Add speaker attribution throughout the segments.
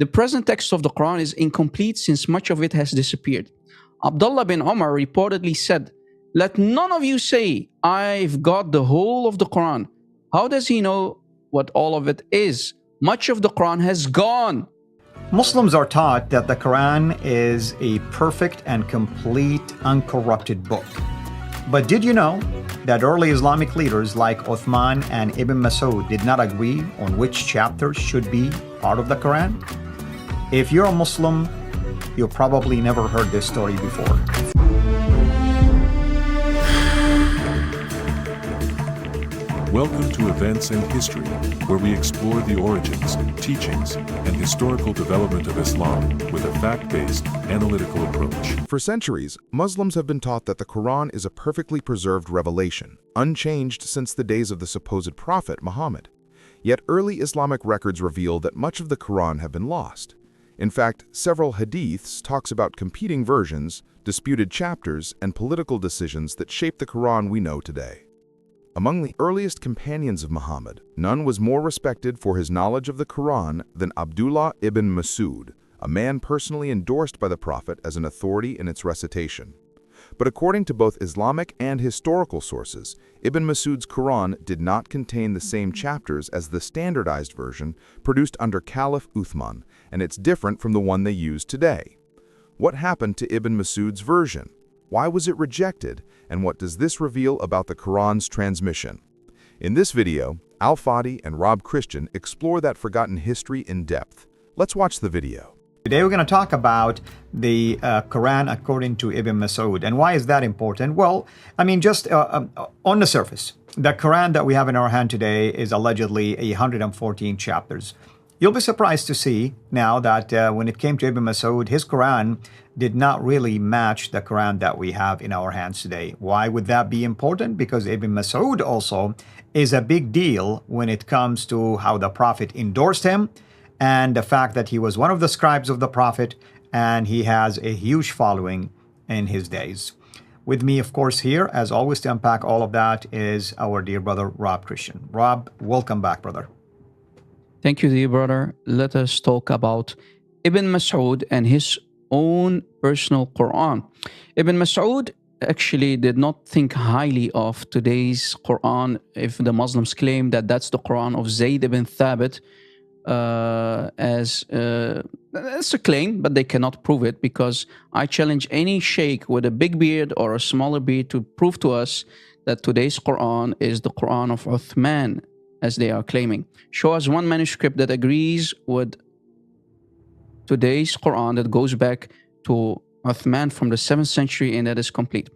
Speaker 1: The present text of the Quran is incomplete since much of it has disappeared. Abdullah ibn Umar reportedly said, "Let none of you say, I've got the whole of the Quran. How does he know what all of it is? Much of the Quran has gone."
Speaker 2: Muslims are taught that the Quran is a perfect and complete, uncorrupted book. But did you know that early Islamic leaders like Uthman and Ibn Masud did not agree on which chapters should be part of the Quran? If you're a Muslim, you probably never heard this story before.
Speaker 3: Welcome to Events and History, where we explore the origins, teachings, and historical development of Islam with a fact-based, analytical approach.
Speaker 4: For centuries, Muslims have been taught that the Quran is a perfectly preserved revelation, unchanged since the days of the supposed prophet Muhammad. Yet early Islamic records reveal that much of the Quran have been lost. In fact, several Hadiths talks about competing versions, disputed chapters, and political decisions that shape the Quran we know today. Among the earliest companions of Muhammad, none was more respected for his knowledge of the Quran than Abdullah ibn Masud, a man personally endorsed by the Prophet as an authority in its recitation. But according to both Islamic and historical sources, Ibn Masud's Quran did not contain the same chapters as the standardized version produced under Caliph Uthman, and it's different from the one they use today. What happened to Ibn Masud's version? Why was it rejected, and what does this reveal about the Quran's transmission? In this video, Al-Fadi and Rob Christian explore that forgotten history in depth. Let's watch the video.
Speaker 2: Today we're going to talk about the Quran according to Ibn Masud. And why is that important? Well, I mean, just on the surface, the Quran that we have in our hand today is allegedly 114 chapters. You'll be surprised to see now that when it came to Ibn Masud, his Quran did not really match the Quran that we have in our hands today. Why would that be important? Because Ibn Masud also is a big deal when it comes to how the Prophet endorsed him and the fact that he was one of the scribes of the Prophet and he has a huge following in his days. With me, of course, here, as always, to unpack all of that is our dear brother, Rob Christian. Rob, welcome back, brother.
Speaker 1: Thank you, dear brother. Let us talk about Ibn Masud and his own personal Quran. Ibn Masud actually did not think highly of today's Quran if the Muslims claim that that's the Quran of Zayd ibn Thabit. It's a claim, but they cannot prove it, because I challenge any sheikh with a big beard or a smaller beard to prove to us that today's Quran is the Quran of Uthman, as they are claiming. Show us one manuscript that agrees with today's Quran that goes back to Uthman from the 7th century and that is complete.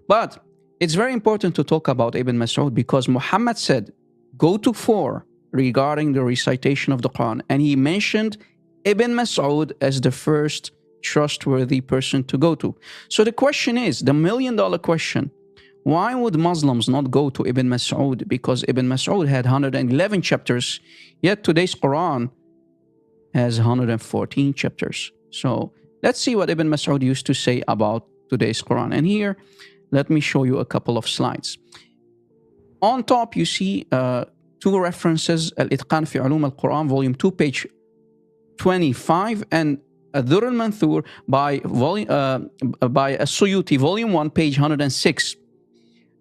Speaker 1: But it's very important to talk about Ibn Masud because Muhammad said, go to 4 regarding the recitation of the Quran. And he mentioned Ibn Masud as the first trustworthy person to go to. So the question is, the million-dollar question, why would Muslims not go to Ibn Masud? Because Ibn Masud had 111 chapters, yet today's Quran has 114 chapters. So let's see what Ibn Masud used to say about today's Quran. And here, let me show you a couple of slides. On top, you see 2 references, Al-Itqan fi Ulum al-Quran, volume 2, page 25, and Ad-Durr al-Manthur by As-Suyuti, volume 1, page 106.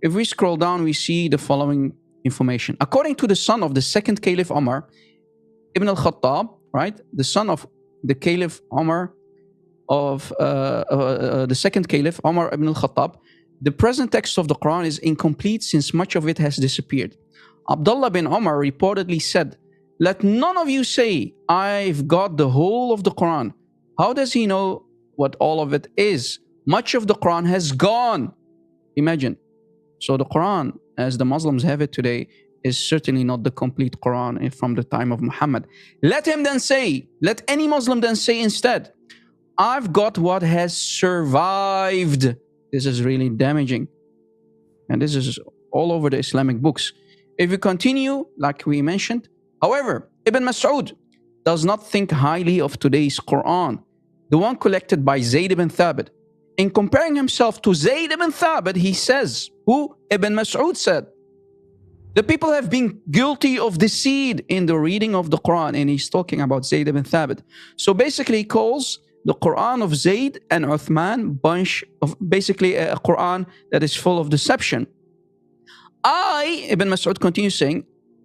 Speaker 1: If we scroll down, we see the following information. According to the son of the second Caliph Umar ibn al-Khattab, right, the son of the Caliph Umar of the second Caliph Umar ibn al-Khattab, the present text of the Quran is incomplete since much of it has disappeared. Abdullah ibn Umar reportedly said, "Let none of you say, I've got the whole of the Quran. How does he know what all of it is? Much of the Quran has gone." Imagine. So the Quran, as the Muslims have it today, is certainly not the complete Quran from the time of Muhammad. Let any Muslim then say instead, "I've got what has survived." This is really damaging. And this is all over the Islamic books. If we continue, like we mentioned, however, Ibn Masud does not think highly of today's Quran, the one collected by Zayd ibn Thabit. In comparing himself to Zayd ibn Thabit, he says, who Ibn Masud said, The people have been guilty of deceit in the reading of the Quran. And he's talking about Zayd ibn Thabit. So basically he calls the Quran of Zayd and Uthman bunch of basically a Quran that is full of deception. Ibn Masud continues saying,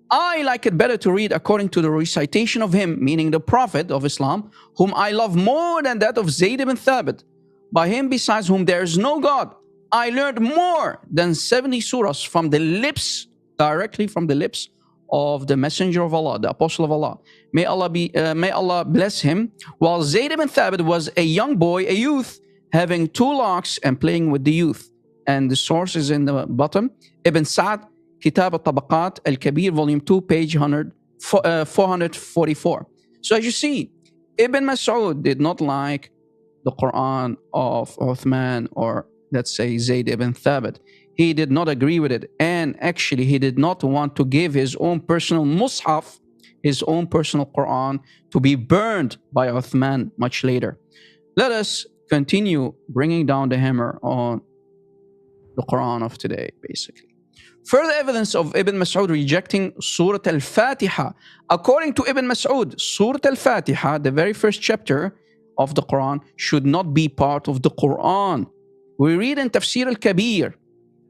Speaker 1: I like it better to read according to the recitation of him, meaning the Prophet of Islam, whom I love more than that of Zayd ibn Thabit. By him besides whom there is no God, I learned more than 70 surahs from the lips, directly from the lips of the Messenger of Allah, the Apostle of Allah. May Allah bless him. While Zayd ibn Thabit was a young boy, a youth, having 2 locks and playing with the youth. And the source is in the bottom. Ibn Sa'd, Kitab al-Tabaqat al-Kabir, volume 2, page 444. So as you see, Ibn Masud did not like the Quran of Uthman or let's say Zayd ibn Thabit. He did not agree with it. And actually, he did not want to give his own personal Mus'haf, his own personal Quran, to be burned by Uthman much later. Let us continue bringing down the hammer on the Quran of today, basically. Further evidence of Ibn Masud rejecting Surah Al-Fatiha. According to Ibn Masud, Surah Al-Fatiha, the very first chapter of the Quran, should not be part of the Quran. We read in Tafsir Al-Kabir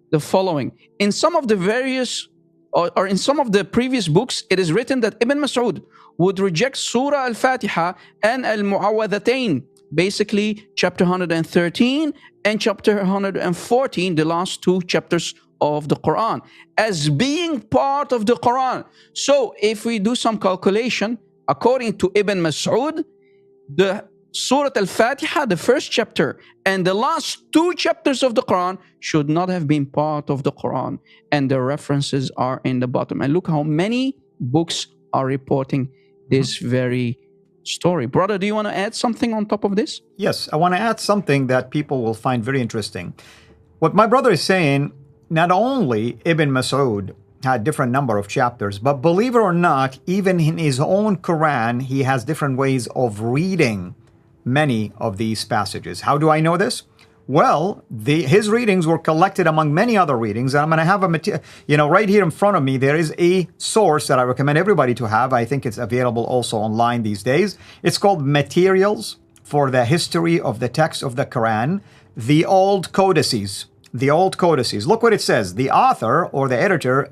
Speaker 1: the following. In some of the various, or in some of the previous books, it is written that Ibn Masud would reject Surah Al-Fatiha and Al-Mu'awwadhatayn, basically chapter 113 and chapter 114, the last 2 chapters of the Quran, as being part of the Quran. So if we do some calculation, according to Ibn Masud, the Surah Al-Fatiha, the first chapter, and the last 2 chapters of the Quran should not have been part of the Quran. And the references are in the bottom. And look how many books are reporting this very story. Brother, do you want to add something on top of this?
Speaker 2: Yes, I want to add something that people will find very interesting. What my brother is saying, not only Ibn Masud had different number of chapters, but believe it or not, even in his own Quran, he has different ways of reading many of these passages. How do I know this? Well, his readings were collected among many other readings. And I'm going to have right here in front of me, there is a source that I recommend everybody to have. I think it's available also online these days. It's called Materials for the History of the Text of the Quran, the Old Codices. The Old Codices. Look what it says. The author or the editor,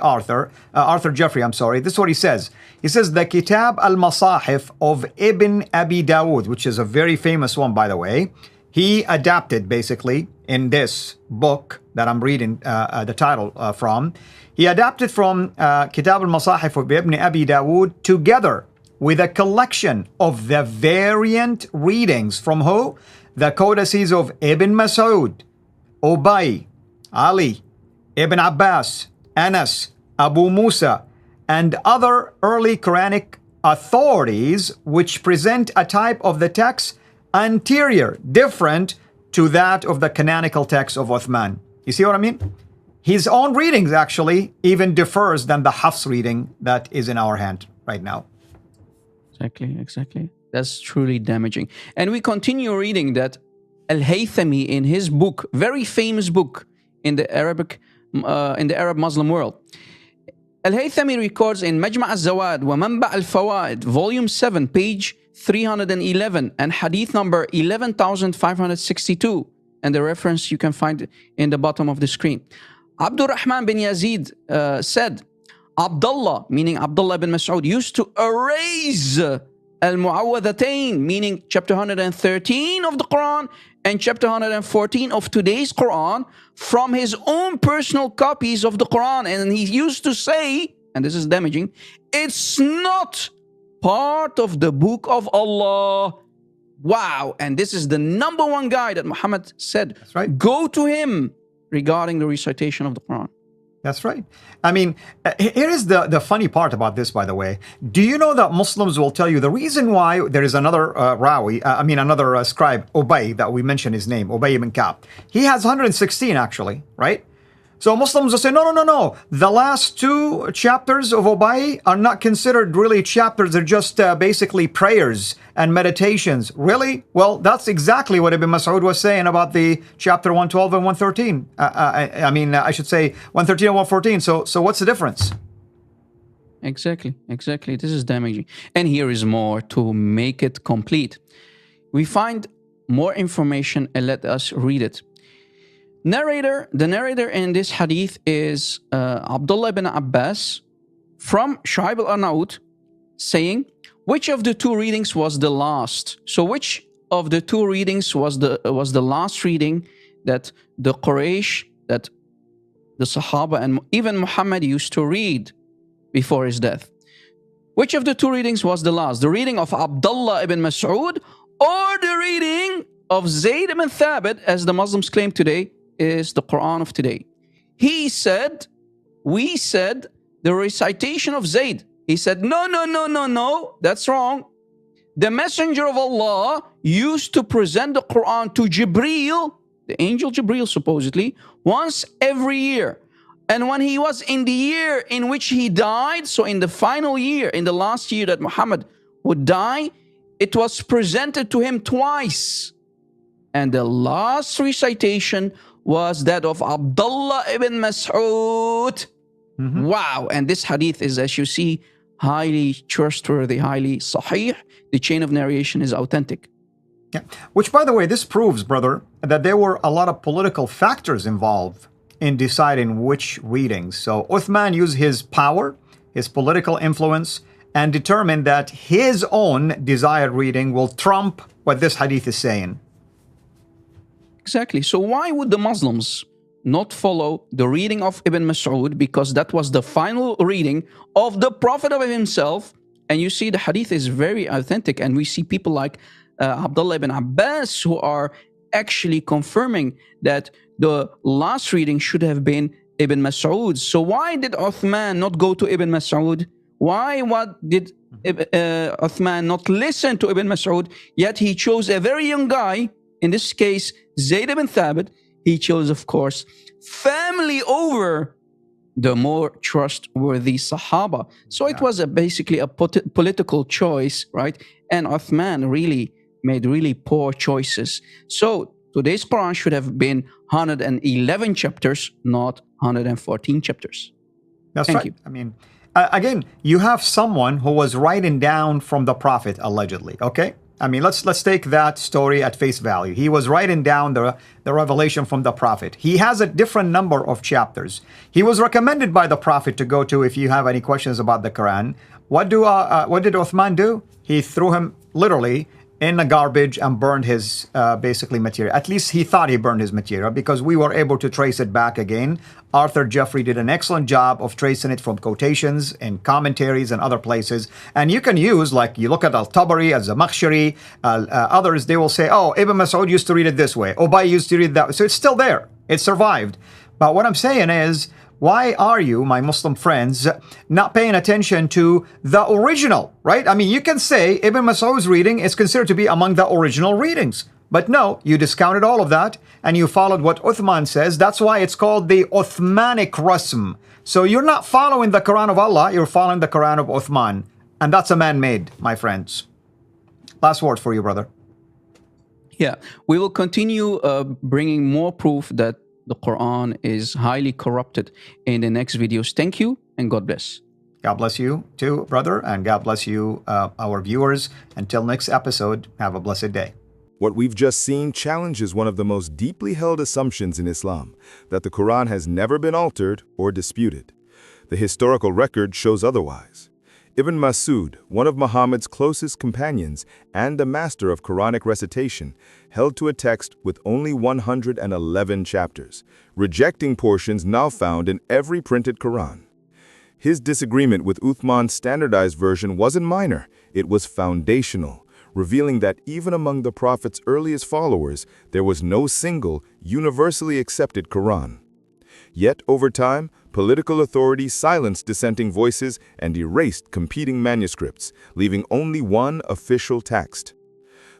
Speaker 2: Arthur Jeffrey, this is what he says. He says, the Kitab al-Masahif of Ibn Abi Dawud, which is a very famous one, by the way. He adapted, basically, in this book that I'm reading the title from. He adapted from Kitab al-Masahif of Ibn Abi Dawud together with a collection of the variant readings from who? The codices of Ibn Masud, Ubay, Ali, Ibn Abbas, Anas, Abu Musa, and other early Quranic authorities which present a type of the text anterior, different to that of the canonical text of Uthman. You see what I mean? His own readings actually even differs than the Hafs reading that is in our hand right now.
Speaker 1: Exactly. That's truly damaging. And we continue reading that Al-Haythami in his book, very famous book in the Arab Muslim world. Al-Haythami records in Majma' al-Zawad wa Manba' al-Fawaid, volume 7, page 311, and hadith number 11,562. And the reference you can find in the bottom of the screen. Abdurrahman bin Yazid said, Abdullah, meaning Abdullah ibn Masud, used to erase Al-Mu'awwadhatayn, meaning chapter 113 of the Quran and chapter 114 of today's Quran from his own personal copies of the Quran. And he used to say, and this is damaging, it's not part of the book of Allah. Wow. And this is the #1 guy that Muhammad said,
Speaker 2: that's right,
Speaker 1: go to him regarding the recitation of the Quran.
Speaker 2: That's right. I mean, here is the funny part about this, by the way. Do you know that Muslims will tell you the reason why there is another another scribe, Ubay, that we mentioned his name, Ubay ibn Ka'b. He has 116 actually, right? So Muslims will say, no, no, no, no. The last two chapters of Ubay are not considered really chapters. They're just basically prayers and meditations. Really? Well, that's exactly what Ibn Masud was saying about the chapter 112 and 113. I should say 113 and 114. So what's the difference?
Speaker 1: Exactly. This is damaging. And here is more to make it complete. We find more information and let us read it. The narrator in this hadith is Abdullah ibn Abbas from Shu'aib al-Arnaut saying, which of the two readings was the last? So which of the two readings was the last reading that the Quraysh, that the Sahaba and even Muhammad used to read before his death? Which of the two readings was the last? The reading of Abdullah ibn Masud or the reading of Zayd ibn Thabit, as the Muslims claim today, is the Qur'an of today? We said the recitation of Zayd. He said, no, that's wrong. The Messenger of Allah used to present the Qur'an to Jibreel, the angel Jibreel supposedly, once every year. And when he was in the year in which he died, so in the final year, in the last year that Muhammad would die, it was presented to him twice. And the last recitation was that of Abdullah ibn Masud. Wow. And this hadith is, as you see, highly trustworthy, highly sahih. The chain of narration is authentic.
Speaker 2: Yeah. Which, by the way, this proves, brother, that there were a lot of political factors involved in deciding which readings. So Uthman used his power, his political influence, and determined that his own desired reading will trump what this hadith is saying.
Speaker 1: Exactly. So why would the Muslims not follow the reading of Ibn Masud? Because that was the final reading of the Prophet of himself. And you see the hadith is very authentic. And we see people like Abdullah ibn Abbas who are actually confirming that the last reading should have been Ibn Masud. So why did Uthman not go to Ibn Masud? What did Uthman not listen to Ibn Masud? Yet he chose a very young guy, in this case, Zayd ibn Thabit. He chose, of course, family over the more trustworthy Sahaba. So it was basically a political choice, right? And Uthman really made really poor choices. So today's Quran should have been 111 chapters, not 114 chapters.
Speaker 2: That's
Speaker 1: Thank
Speaker 2: right.
Speaker 1: you.
Speaker 2: I mean, again, you have someone who was writing down from the Prophet, allegedly, okay? I mean, let's take that story at face value. He was writing down the revelation from the Prophet. He has a different number of chapters. He was recommended by the Prophet to go to if you have any questions about the Quran. What did Uthman do? He threw him literally in the garbage and burned his basically material. At least he thought he burned his material, because we were able to trace it back again. Arthur Jeffrey did an excellent job of tracing it from quotations and commentaries and other places. And you can use, like, you look at Al-Tabari, Az-Zamakhshari, others, they will say, oh, Ibn Masud used to read it this way. Ubay used to read it that way. So it's still there. It survived. But what I'm saying is, why are you, my Muslim friends, not paying attention to the original, right? I mean, you can say Ibn Masud's reading is considered to be among the original readings. But no, you discounted all of that and you followed what Uthman says. That's why it's called the Uthmanic Rasm. So you're not following the Quran of Allah, you're following the Quran of Uthman. And that's a man-made, my friends. Last word for you, brother.
Speaker 1: Yeah, we will continue bringing more proof that the Quran is highly corrupted in the next videos. Thank you and God bless.
Speaker 2: God bless you too, brother, and God bless you, our viewers. Until next episode, have a blessed day.
Speaker 4: What we've just seen challenges one of the most deeply held assumptions in Islam, that the Quran has never been altered or disputed. The historical record shows otherwise. Ibn Masud, one of Muhammad's closest companions and a master of Quranic recitation, held to a text with only 111 chapters, rejecting portions now found in every printed Quran. His disagreement with Uthman's standardized version wasn't minor, it was foundational, revealing that even among the Prophet's earliest followers, there was no single, universally accepted Quran. Yet, over time, political authorities silenced dissenting voices and erased competing manuscripts, leaving only one official text.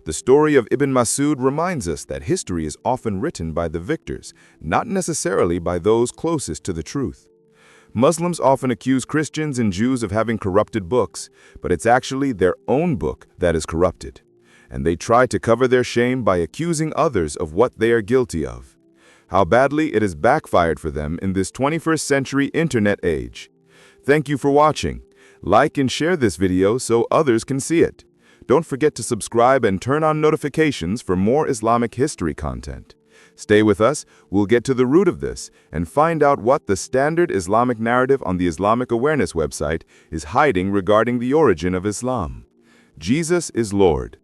Speaker 4: The story of Ibn Masud reminds us that history is often written by the victors, not necessarily by those closest to the truth. Muslims often accuse Christians and Jews of having corrupted books, but it's actually their own book that is corrupted. And they try to cover their shame by accusing others of what they are guilty of. How badly it has backfired for them in this 21st century internet age. Thank you for watching. Like and share this video so others can see it. Don't forget to subscribe and turn on notifications for more Islamic history content. Stay with us, we'll get to the root of this and find out what the standard Islamic narrative on the Islamic Awareness website is hiding regarding the origin of Islam. Jesus is Lord.